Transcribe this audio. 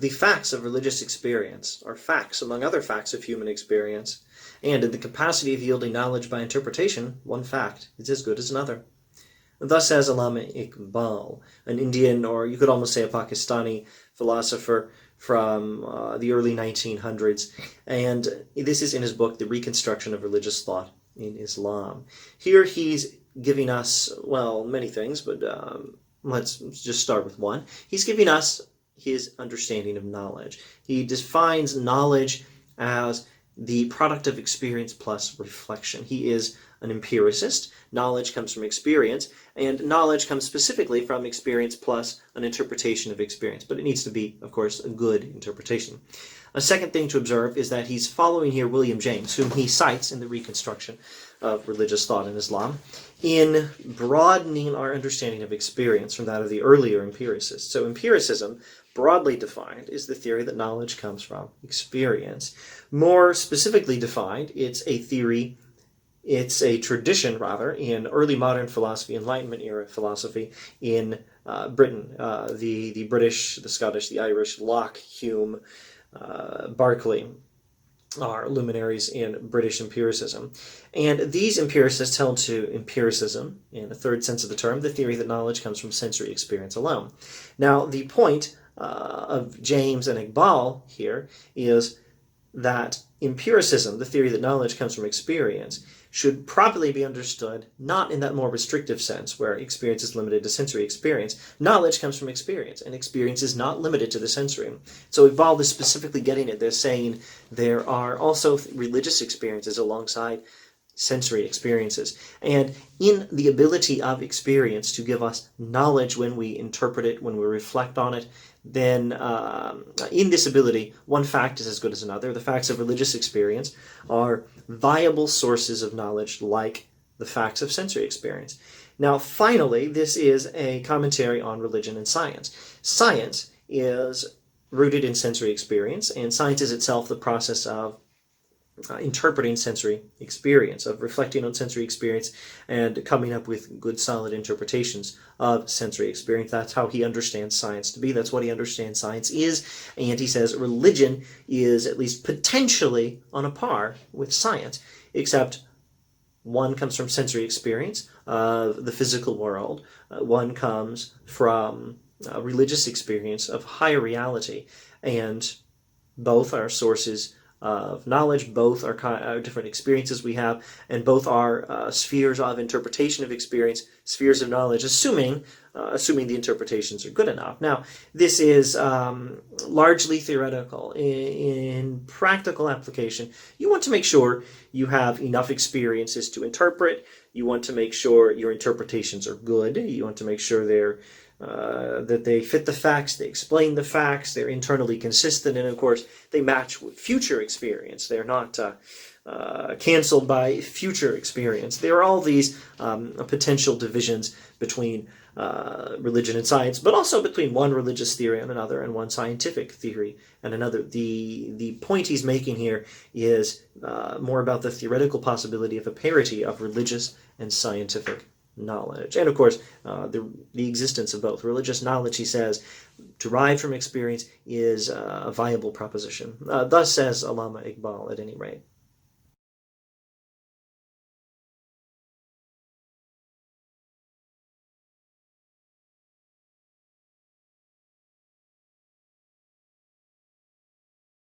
the facts of religious experience are facts among other facts of human experience, and in the capacity of yielding knowledge by interpretation, one fact is as good as another. Thus says Allama Iqbal, an Indian, or you could almost say a Pakistani philosopher from the early 1900s, and this is in his book, The Reconstruction of Religious Thought in Islam. Here he's giving us, well, many things, but let's just start with one. He's giving us his understanding of knowledge. He defines knowledge as the product of experience plus reflection. He is an empiricist. Knowledge comes from experience, and knowledge comes specifically from experience plus an interpretation of experience. But it needs to be, of course, a good interpretation. A second thing to observe is that he's following here William James, whom he cites in the Reconstruction of Religious Thought in Islam, in broadening our understanding of experience from that of the earlier empiricists. So empiricism, broadly defined, is the theory that knowledge comes from experience. More specifically defined, it's a theory, it's a tradition, rather, in early modern philosophy, Enlightenment era philosophy in Britain. The British, the Scottish, the Irish, Locke, Hume, Berkeley are luminaries in British empiricism. And these empiricists held to empiricism, in a third sense of the term, the theory that knowledge comes from sensory experience alone. Now, the point of James and Iqbal here is that empiricism, the theory that knowledge comes from experience, should properly be understood not in that more restrictive sense where experience is limited to sensory experience. Knowledge comes from experience, and experience is not limited to the sensory. So Iqbal is specifically getting at this, saying there are also religious experiences alongside sensory experiences. And in the ability of experience to give us knowledge when we interpret it, when we reflect on it, then in this ability, one fact is as good as another. The facts of religious experience are viable sources of knowledge like the facts of sensory experience. Now, finally, this is a commentary on religion and science. Science is rooted in sensory experience, and science is itself the process of interpreting sensory experience, of reflecting on sensory experience and coming up with good solid interpretations of sensory experience. That's how he understands science to be. That's what he understands science is. And he says religion is at least potentially on a par with science, except one comes from sensory experience of the physical world. One comes from religious experience of higher reality. And both are sources of knowledge, both are different experiences we have, and both are spheres of interpretation of experience, spheres of knowledge, assuming the interpretations are good enough. Now, this is largely theoretical. In practical application, you want to make sure you have enough experiences to interpret. You want to make sure your interpretations are good. You want to make sure that they fit the facts, they explain the facts, they're internally consistent, and of course they match with future experience. They're not canceled by future experience. There are all these potential divisions between religion and science, but also between one religious theory and another, and one scientific theory and another. The point he's making here is more about the theoretical possibility of a parity of religious and scientific knowledge. And of course, the existence of both. Religious knowledge, he says, derived from experience is a viable proposition. Thus says Allama Iqbal, at any rate.